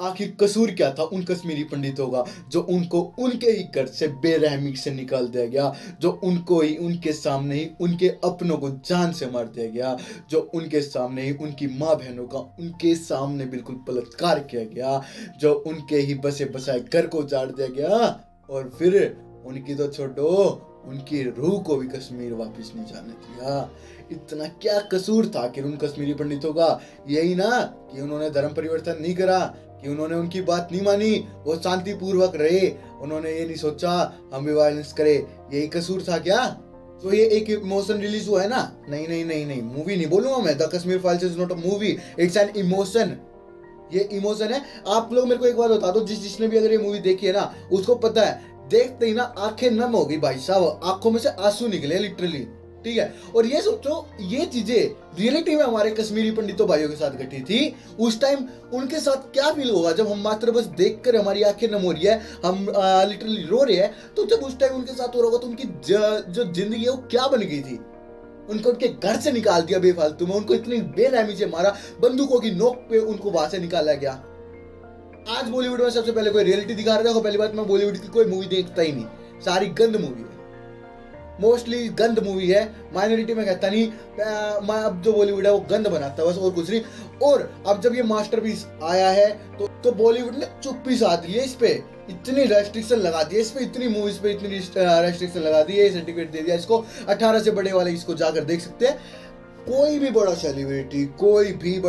आखिर कसूर क्या था उन कश्मीरी पंडितों का जो उनको उनके ही घर से बेरहमी से निकाल दिया गया, जो उनको ही उनके सामने ही उनके अपनों को जान से मार दिया गया, जो उनके सामने ही उनकी माँ बहनों का उनके सामने बिल्कुल बलात्कार किया गया, जो उनके ही बसे बसाए घर को उजाड़ दिया गया, और फिर उनकी तो छोड़ो उनकी रूह को भी कश्मीर वापस नहीं जाने दिया। इतना क्या कसूर था कि उन कश्मीरी पंडितों का? यही ना कि उन्होंने धर्म परिवर्तन नहीं करा, कि उन्होंने उनकी बात नहीं मानी, वो शांतिपूर्वक रहे, उन्होंने ये नहीं सोचा हम भी वायलेंस करें, यही कसूर था क्या? तो ये एक इमोशन रिलीज हुआ है ना? नहीं नहीं नहीं नहीं, मूवी नहीं बोलूंगा मैं। The Kashmir files is not a movie, it's an emotion. ये इमोशन है। आप लोग मेरे को एक बात बता दो, जिसने भी अगर ये मूवी देखी है ना, उसको पता है देखते ही ना आंखें नम हो गई भाई साहब, आंखों में से आंसू निकले लिटरली। ठीक है, और ये सोचो ये चीजें रियलिटी में हमारे कश्मीरी पंडितों भाइयों के साथ घटी थी। उस टाइम उनके साथ क्या फील होगा जब हम मात्र बस देखकर हमारी आंखें नम हो रही है, हम लिटरली रो रहे हैं, तो जब उस टाइम उनके साथ हो रहा होगा तो उनकी जो जिंदगी है वो क्या बन गई थी। उनको उनके घर से निकाल दिया बेफालतू में, उनको इतनी बेरहमी से मारा, बंदूकों की नोक पे उनको वहां से निकाला गया। आज बॉलीवुड में सबसे पहले कोई रियलिटी दिखा रहा है? पहली बात, मैं बॉलीवुड की कोई मूवी देखता ही नहीं, सारी गंद मूवी है, मोस्टली गंद मूवी है। माइनॉरिटी में कहता नहीं, मैं अब जो बॉलीवुड है वो गंद बनाता है बस, और कुछ नहीं। और अब जब ये मास्टरपीस आया है तो बॉलीवुड ने चुप्पी साध ली है इस पे, इतनी रेस्ट्रिक्शन लगा दी है इस पे, इतनी मूवीज पे इतनी रेस्ट्रिक्शन लगा दी है, सर्टिफिकेट दे दिया इसको, 18 से बड़े वाले इसको जाकर देख सकते हैं। कोई भी बड़ा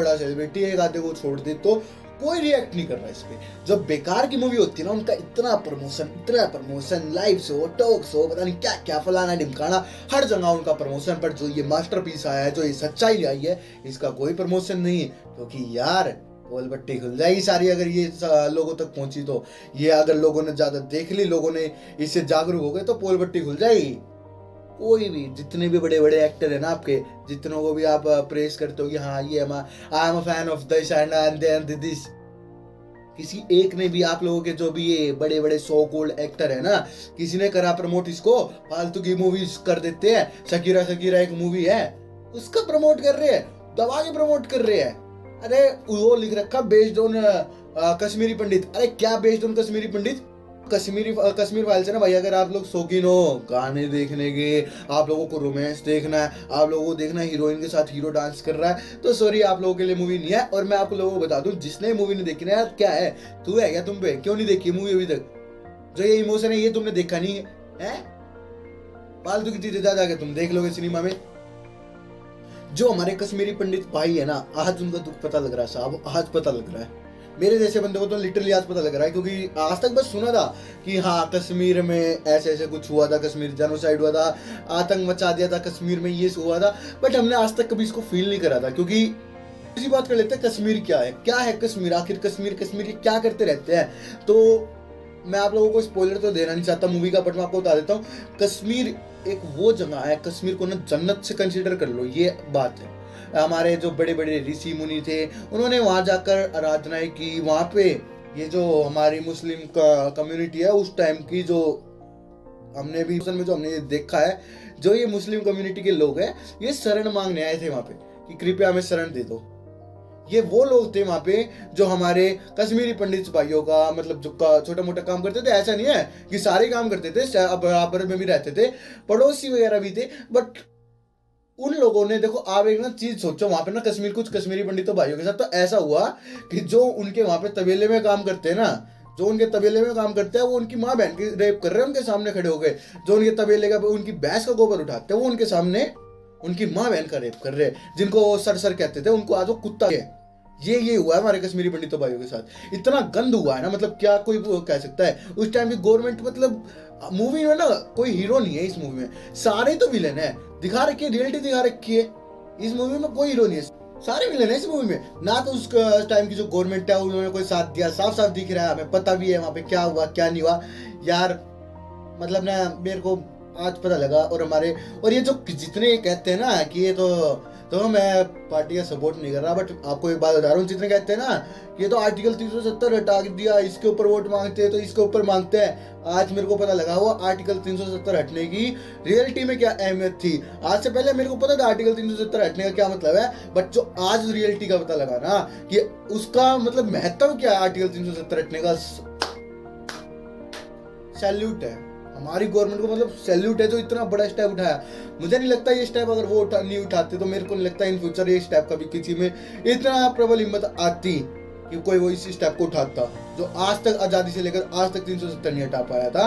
सेलिब्रिटी एक आधे को छोड़ दे तो कोई रिएक्ट नहीं कर रहा इस पे। जब बेकार की मूवी होती है ना, उनका इतना promotion, live show, talk show, पता नहीं क्या क्या, फलाना ढिमकाना, हर जगह उनका प्रमोशन। पर जो ये मास्टरपीस आया है, जो ये सच्चाई आई है, इसका कोई प्रमोशन नहीं है। क्योंकि यार पोल बट्टी खुल जाएगी सारी अगर ये लोगों तक पहुंची तो। ये अगर लोगों ने ज्यादा देख ली, लोगों ने इससे जागरूक हो गए, तो पोल बट्टी खुल जाएगी। कोई भी, जितने भी बड़े बड़े एक्टर है ना आपके, जितनों को भी आप प्रेस करते हो कि हाँ ये I am a fan of this and this, किसी एक ने भी, आप लोगों के जो भी ये बड़े बड़े सो कॉल्ड एक्टर है ना, किसी ने करा प्रमोट इसको? फालतू की मूवीज कर देते हैं। शकीरा एक मूवी है, उसका प्रमोट कर रहे हैं, दबा के प्रमोट कर रहे हैं। अरे वो लिख रखा बेस्ड ऑन कश्मीरी पंडित। अरे क्या based on Kashmiri Pandit? Kashmir files है ना भाई, अगर आप लोग शौकीन हो गाने देखने के, आप लोगों को रोमांस देखना है, आप लोगों को देखना है हीरोइन के साथ हीरो डांस कर रहा है, तो सॉरी आप लोगों के लिए मूवी नहीं है। और मैं आप लोगों को बता दूं, जिसने मूवी नहीं देखी ना यार, क्या है तू है क्या, तुम पे क्यों नहीं देखी मूवी अभी तक? जो ये इमोशन है ये तुमने देखा नहीं है? फालतू की चीजें जा जाके तुम देख लोगे सिनेमा में। जो हमारे कश्मीरी पंडित भाई है ना, आज उनका दुख पता लग रहा है साहब, आज पता लग रहा है। मेरे जैसे बंदे को तो लिटरली आज पता लग रहा है, क्योंकि आज तक बस सुना था कि हाँ कश्मीर में ऐसे ऐसे कुछ हुआ था, कश्मीर जेनोसाइड हुआ था, आतंक मचा दिया था कश्मीर में, ये हुआ था। बट हमने आज तक कभी इसको फील नहीं करा था। क्योंकि इसी बात कर लेते हैं, कश्मीर क्या है कश्मीर, आखिर कश्मीर ये क्या करते रहते हैं। तो मैं आप लोगों को स्पॉइलर तो देना नहीं चाहता मूवी का, बट मैं आपको बता देता हूँ, कश्मीर एक वो जगह है, कश्मीर को ना जन्नत से कंसिडर कर लो, ये बात है। हमारे जो बड़े बड़े ऋषि मुनि थे, उन्होंने वहां जाकर आराधनाएं की। वहां पे ये जो हमारी मुस्लिम कम्युनिटी है उस टाइम की, जो हमने भी जो हमने देखा है, जो ये मुस्लिम कम्युनिटी के लोग हैं, ये शरण मांगने आए थे वहां पे कि कृपया हमें शरण दे दो। ये वो लोग थे वहां पे जो हमारे कश्मीरी पंडित भाइयों का मतलब जो छोटा मोटा काम करते थे। ऐसा नहीं है कि सारे काम करते थे, बराबर में भी रहते थे, पड़ोसी वगैरह भी थे। बट उन लोगों ने, देखो आप एक ना चीज सोचो, वहां पे ना कुछ कश्मीरी पंडितों भाइयों के साथ तो ऐसा हुआ कि जो उनके वहां पे तबेले में काम करते हैं ना, जो उनके तबेले में काम करते हैं, वो उनकी माँ बहन की रेप कर रहे हैं उनके सामने खड़े हो गए। जो उनके तबेले का उनकी भैंस का गोबर उठाते हैं, वो उनके सामने उनकी माँ बहन का रेप कर रहे हैं। जिनको सर कहते थे, उनको आज वो कुत्ता है। ये हुआ है हमारे कश्मीरी पंडितों भाइयों के साथ। इतना गंद हुआ है ना, मतलब क्या कोई कह सकता है। उस टाइम की गवर्नमेंट, मतलब मूवी में ना कोई हीरो नहीं है इस मूवी में, सारे तो विलेन है। दिखा रखी है, रियलिटी दिखा रखी है, इस मूवी में कोई हीरो नहीं है, सारे विलेन है इस मूवी में। ना तो उस टाइम की जो गवर्नमेंट है उन्होंने कोई साथ दिया, साफ साफ दिख रहा है, हमें पता भी है वहां पे क्या हुआ क्या नहीं हुआ। यार मतलब ना मेरे को आज पता लगा। और ये जो जितने कहते हैं ना कि ये तो तो मैं पार्टी का सपोर्ट नहीं कर रहा, बट आपको एक बात बता रहा हूँ, जितने कहते हैं ना ये तो आर्टिकल 370 हटा दिया, इसके ऊपर वोट मांगते हैं तो इसके ऊपर मांगते हैं, आज मेरे को पता लगा हुआ आर्टिकल 370 हटने की रियलिटी में क्या अहमियत थी। आज से पहले मेरे को पता था आर्टिकल 370 हटने का क्या मतलब है, बट जो आज रियलिटी का पता लगा ना कि उसका मतलब महत्व क्या है आर्टिकल 370 हटने का, सैल्यूट है हमारी गवर्नमेंट को, मतलब सैल्यूट है जो इतना बड़ा स्टेप उठाया। मुझे नहीं लगता ये स्टेप अगर वो नहीं उठाते तो मेरे को नहीं लगता इन फ्यूचर ये स्टेप कभी किसी में इतना प्रबल हिम्मत आती कि कोई वो इसी स्टेप को उठाता जो आज तक आजादी से लेकर आज तक 370 नहीं हटा पाया था।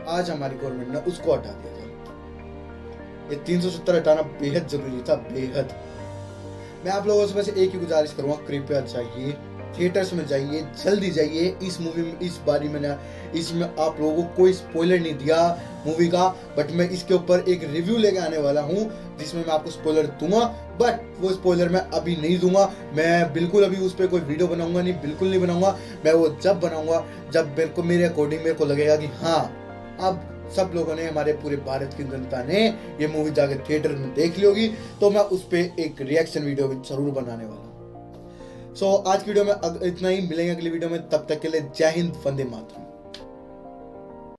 आज हमारी गवर्नमेंट ने उसको हटा दिया था। ये 370 हटाना बेहद जरूरी था, बेहद। मैं आप लोगों से बस एक ही गुजारिश करूंगा, कृपया जाइए थिएटर्स में, जाइए जल्दी जाइए। इस मूवी में इस बारी मैंने इसमें आप लोगों को कोई स्पॉइलर नहीं दिया मूवी का, बट मैं इसके ऊपर एक रिव्यू लेके आने वाला हूँ जिसमें मैं आपको स्पॉइलर दूंगा, बट वो स्पॉइलर मैं अभी नहीं दूंगा। मैं बिल्कुल अभी उस पर कोई वीडियो बनाऊंगा नहीं, बिल्कुल नहीं बनाऊंगा। मैं वो जब बनाऊंगा जब मेरे अकॉर्डिंग मेरे को लगेगा कि हाँ अब सब लोगों ने, हमारे पूरे भारत की जनता ने ये मूवी जाके थिएटर में देख ली होगी, तो मैं उस पर एक रिएक्शन वीडियो जरूर बनाने वाला हूँ। सो आज की वीडियो में इतना ही, मिलेंगे अगली वीडियो में, तब तक के लिए जय हिंद, वंदे मातरम।